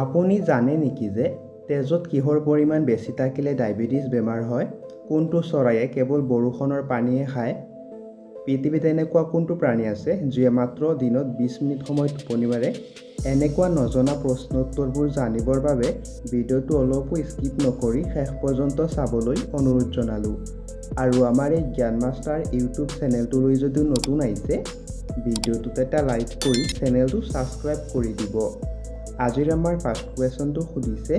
আপুনি জানে নেকি যে তেজত কিহৰ পৰিমাণ বেছি থাকিলে ডায়েবেটিছ বেমাৰ হয়? কোনটো চৰাইয়ে কেৱল বৰষুণৰ পানীয়ে খায়? পৃথিৱীত এনেকুৱা কোনটো প্ৰাণী আছে যিয়ে মাত্ৰ দিনত 20 মিনিট সময় টোপনি মাৰে? এনেকুৱা নজনা প্ৰশ্নৰ উত্তৰবোৰ জানিবৰ বাবে ভিডিঅ'টো অলপো স্কিপ নকৰি শেষ পৰ্যন্ত চাবলৈ অনুৰোধ জনালোঁ। আৰু আমাৰ এই জ্ঞান মাষ্টাৰ ইউটিউব চেনেলটোলৈ যদি নতুন আহিছে, ভিডিঅ'টোত এটা লাইক কৰি চেনেলটো ছাবস্ক্ৰাইব কৰি দিব। আজিৰ আমাৰ ফাৰ্ষ্ট কুৱেশ্যনটো সুধিছে,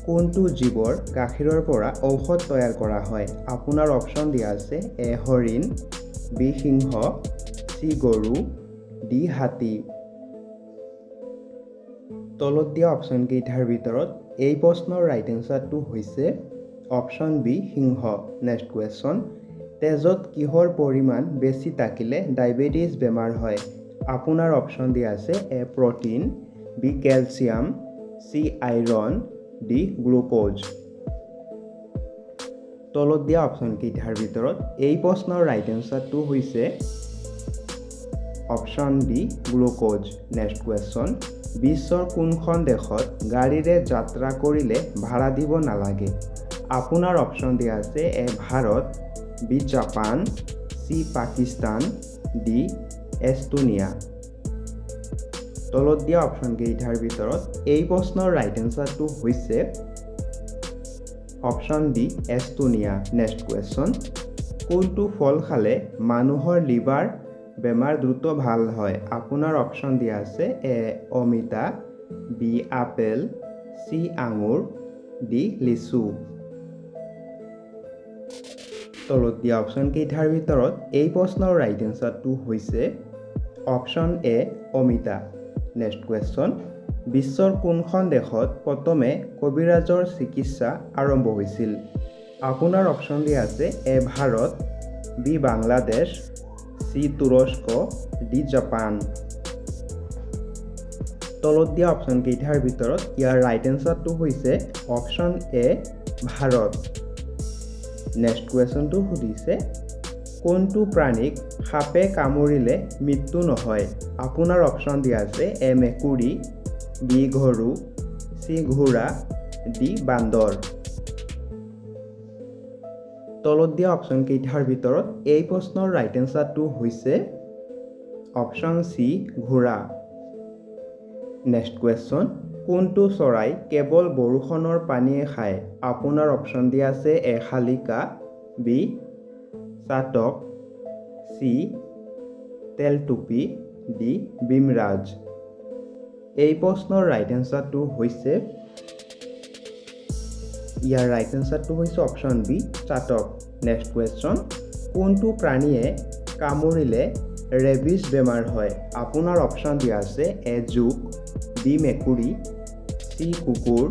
কোনটো জীৱৰ গাখীৰৰ পৰা ঔষধ তৈয়াৰ কৰা হয়? আপোনাৰ অপশ্যন দিয়া আছে এ হৰিণ, বি সিংহ, চি গৰু, ডি হাতী। তলত দিয়া অপশ্যনকেইটাৰ ভিতৰত এই প্ৰশ্নৰ ৰাইট এনচাৰটো হৈছে অপশ্যন বি সিংহ। নেক্সট কুৱেশ্যন, তেজত কিহৰ পৰিমাণ বেছি থাকিলে ডায়েবেটিছ বেমাৰ হয়? আপোনাৰ অপশ্যন দিয়া আছে A protein, B calcium, C iron, D glucose. তলত দিয়া অপশ্যনকেইটাৰ ভিতৰত এই প্ৰশ্নৰ ৰাইট এনচাৰটো হৈছে option D glucose. Next question, বিশ্বৰ কোনখন দেশত গাড়ীৰে যাত্ৰা কৰিলে ভাড়া দিব নালাগে? আপোনাৰ অপশ্যন দিয়া আছে A Bharat, B Japan, C Pakistan, D Estonia. তলত দিয়া অপশ্যনকেইটাৰ ভিতৰত এই প্ৰশ্নৰ ৰাইট এনচাৰটো হৈছে option D Estonia. Next question, কোনটো ফল খালে মানুহৰ লিভাৰ বেমাৰ দ্ৰুত ভাল হয়? আপোনাৰ অপশ্যন দিয়া আছে এ অমিতা, বি আপেল, চি আঙুৰ, ডি লিচু। তলত দিয়া অপশ্যনকেইটাৰ ভিতৰত এই প্ৰশ্নৰ ৰাইট এনচাৰটো হৈছে অপশ্যন এ অমিতা। নেক্সট কুৱেশ্যন, বিশ্বৰ কোনখন দেশত প্ৰথমে কবিৰাজৰ চিকিৎসা আৰম্ভ হৈছিল? আপোনাৰ অপশ্যন দিয়া আছে A Bharat, B Bangladesh, C তুৰস্ক, ডি জাপান। তলত দিয়া অপশ্যনকেইটাৰ ভিতৰত ইয়াৰ ৰাইট এনচাৰটো হৈছে অপশ্যন এ ভাৰত। নেক্সট কুৱেশ্যনটো সুধিছে, কোনটো প্ৰাণীক সাপে কামুৰিলে মৃত্যু নহয়? আপোনাৰ অপশ্যন দিয়া আছে এ মেকুৰী, বি গৰু, চি ঘোঁৰা, ডি বান্দৰ। তলত দিয়া অপশ্যনকেইটাৰ ভিতৰত এই প্ৰশ্নৰ ৰাইট এনচাৰটো হৈছে অপশ্যন চি ঘোঁৰা। নেক্সট কুৱেশ্যন, কোনটো চৰাই কেৱল বৰষুণৰ পানীয়ে খায়? আপোনাৰ অপশ্যন দিয়া আছে এ শালিকা, বি চাতক, চি তেলটুপি, ডি বিমৰাজ। এই প্ৰশ্নৰ ৰাইট এনচাৰটো হৈছে ইয়াৰ ৰাইট এনচাৰটো হৈছে অপশ্যন বি চাতক। নেক্সট কুৱেশ্যন, কোনটো প্ৰাণীয়ে কামুৰিলে ৰেবিছ বেমাৰ হয়? আপোনাৰ অপশ্যন দিয়া আছে এ জোক, বি মেকুৰী, চি কুকুৰ,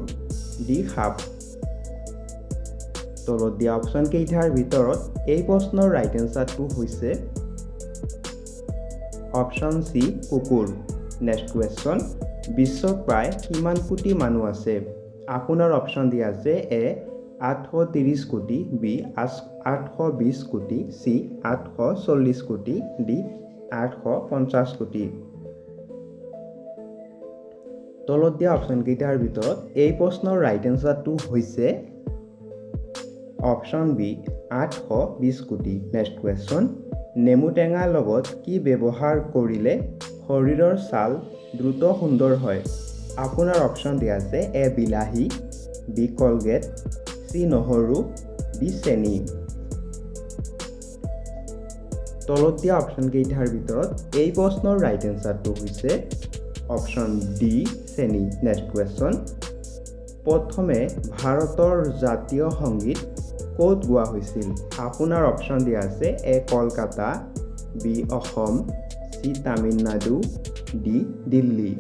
ডি সাপ। তলত দিয়া অপশ্যনকেইটাৰ ভিতৰত এই প্ৰশ্নৰ ৰাইট এনচাৰটো হৈছে অপশ্যন চি কুকুৰ। নেক্সট কুৱেশ্যন, বিশ্বত প্ৰায় কিমান কোটি মানুহ আছে? আপোনাৰ অপশ্যন দিয়া আছে এ 830 কোটি, বি 820 কোটি, চি 840 কোটি, ডি 850 কোটি। তলত দিয়া অপশ্যনকেইটাৰ ভিতৰত এই প্ৰশ্নৰ ৰাইট এনচাৰটো হৈছে অপশ্যন বি 820 কোটি। নেক্সট কুৱেশ্যন, নেমু টেঙাৰ লগত কি ব্যৱহাৰ কৰিলে শৰীৰৰ ছাল দ্ৰুত সুন্দৰ হয়? আপোনাৰ অপশ্যন দিয়া আছে এ বিলাহী, বি কলগেট, চি নহৰু, ডি চেনি। তলত দিয়া অপশ্যনকেইটাৰ ভিতৰত এই প্ৰশ্নৰ ৰাইট এনচাৰটো হৈছে অপশ্যন ডি চেনি। নেক্সট কুৱেশ্যন, প্ৰথমে ভাৰতৰ জাতীয় সংগীত ক'ত গোৱা হৈছিল? আপোনাৰ অপশ্যন দিয়া আছে A Kolkata, B Assam, C Tamil Nadu, D Delhi.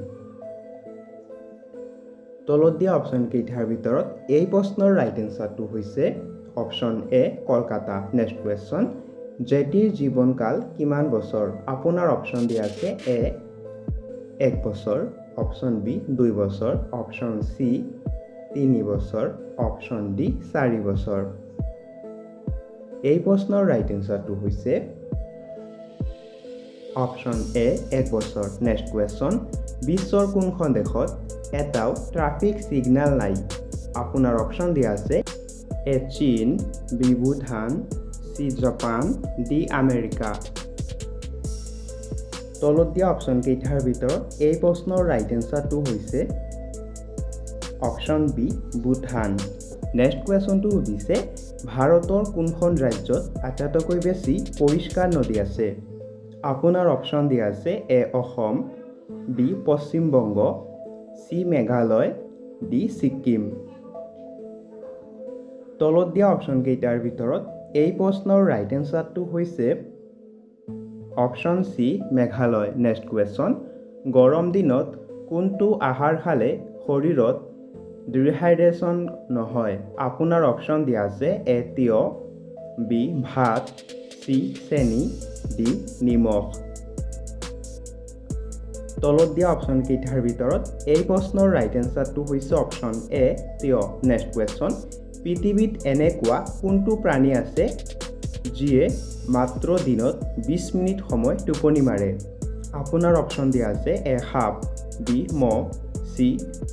তলত দিয়া অপশ্যনকেইটাৰ ভিতৰত এই প্ৰশ্নৰ ৰাইট এনচাৰটো হৈছে option A Kolkata. Next question, জেটিৰ জীৱনকাল কিমান বছৰ? আপোনাৰ অপশ্যন দিয়া আছে এ 1 বছৰ, অপশ্যন বি 2 বছৰ, অপশ্যন চি 3 বছৰ, অপশ্যন ডি 4 বছৰ। এই প্ৰশ্নৰ ৰাইট এনচাৰটো হৈছে অপশ্যন এ 1 বছৰ। নেক্সট কুৱেশ্যন, বিশ্বৰ কোনখন দেশত এটাও ট্ৰাফিক সিগনেল নাই আপোনাৰ অপচন দিয়া আছে এ চীন বি ভুটান সি জাপান ডি আমেৰিকা তলত দিয়া অপচন কেইটাৰ ভিতৰত এই প্ৰশ্নৰ ৰাইট এনসাৰটো হৈছে অপচন বি ভুটান নেক্সট কোৱেশ্যনটো সুধিছে ভাৰতৰ কোনখন ৰাজ্যত আটাইতকৈ বেছি পৰিষ্কাৰ নদী আছে আপোনাৰ অপচন দিয়া আছে এ অসম বি পশ্চিম বংগ সি মেঘালয় ডি ছিকিম তলত দিয়া অপচন কেইটাৰ ভিতৰত এই প্ৰশ্নৰ ৰাইট এনসাৰটো হৈছে option C Meghalaya next question গৰম দিনত কোনটো আহাৰ খালে শৰীৰত ডিহাইড্ৰেশ্যন নহয় আপোনাৰ অপচন দিয়া আছে এ তিয়হ বি ভাত সি চেনি ডি নিমখ তলত দিয়া অপচন কেইটাৰ ভিতৰত এই প্ৰশ্নৰ ৰাইট এনসাৰটো হৈছে অপচন এ তিয়হ নেক্সট কুৱেশ্যন পৃথিৱীত এনেকুৱা কোনটো প্ৰাণী আছে যিয়ে মাত্ৰ দিনত 20 মিনিট সময় টোপনি মাৰে আপোনাৰ অপচন দিয়া আছে এ সাপ বি মহ সি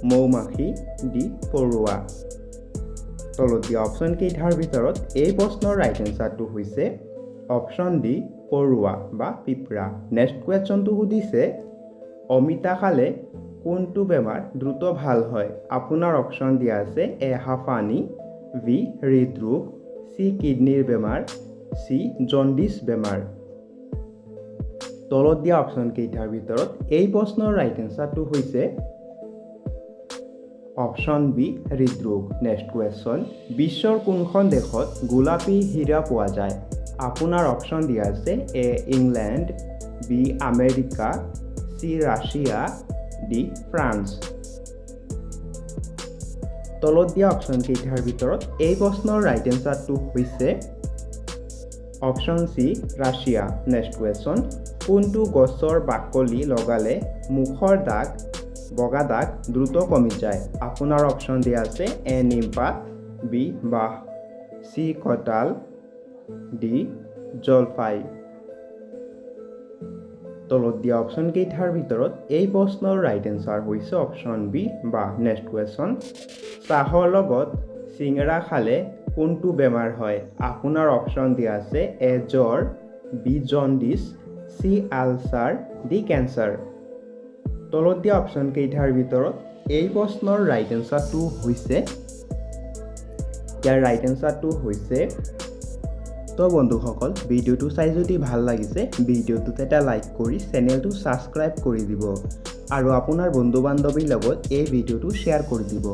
মৌমাখি ডি পৰুৱা তলত দিয়া অপচন কেইটাৰ ভিতৰত এই প্ৰশ্নৰ ৰাইট এনসাৰটো হৈছে অপচন ডি পৰুৱা বা পিপৰা নেক্সট কুৱেশ্যনটো সুধিছে অমিতা খালে কোনটো বেমাৰ দ্ৰুত ভাল হয় আপোনাৰ অপচন দিয়া আছে এ হাঁফানি বি হৃদৰোগ সি কিডনিৰ বেমাৰ সি জণ্ডিছ বেমাৰ তলত দিয়া অপচন কেইটাৰ ভিতৰত এই প্ৰশ্নৰ ৰাইট এনসাৰটো হৈছে অপচন বি হৃদৰোগ নেক্সট কুৱেশ্যন বিশ্বৰ কোনখন দেশত গোলাপী হীৰা পোৱা যায় আপোনাৰ অপচন দিয়া আছে এ ইংলেণ্ড বি আমেৰিকা সি ৰাছিয়া ডি ফ্ৰান্স তলত দিয়া অপচন কেইটাৰ ভিতৰত এই প্ৰশ্নৰ ৰাইট এনসাৰটো হৈছে option C Russia next question কোনটো গছৰ বাকলি লগালে মুখৰ দাগ বগা দাগ দ্ৰুত কমি যায় আপোনাৰ অপচন দিয়া আছে এ নিমপাত বি বাঁহ সি কঁঠাল ডি জলফাই তলত দিয়া অপচন কেইটাৰ ভিতৰত এই প্ৰশ্নৰ ৰাইট এনসাৰ হৈছে অপচন বি বাঁহ নেক্সট কুৱেশ্যন চাহৰ লগত চিঙৰা খালে কোনটো বেমাৰ হয় আপোনাৰ অপচন দিয়া আছে এ জ্বৰ বি জণ্ডিছ সি আলচাৰ ডি কেঞ্চাৰ তলত দিয়া অপচন কেইটাৰ ভিতৰত এই প্ৰশ্নৰ ৰাইট এনসাৰটো হৈছে ইয়াৰ ৰাইট এনসাৰটো হৈছে তো বন্ধুসকল ভিডিওটো চাই যদি ভাল লাগিছে ভিডিওটোত এটা লাইক কৰি চেনেলটো সাবস্ক্ৰাইব কৰি দিব আৰু আপোনাৰ বন্ধু বান্ধৱীৰ লগত এই ভিডিওটো শ্বেয়াৰ কৰি দিব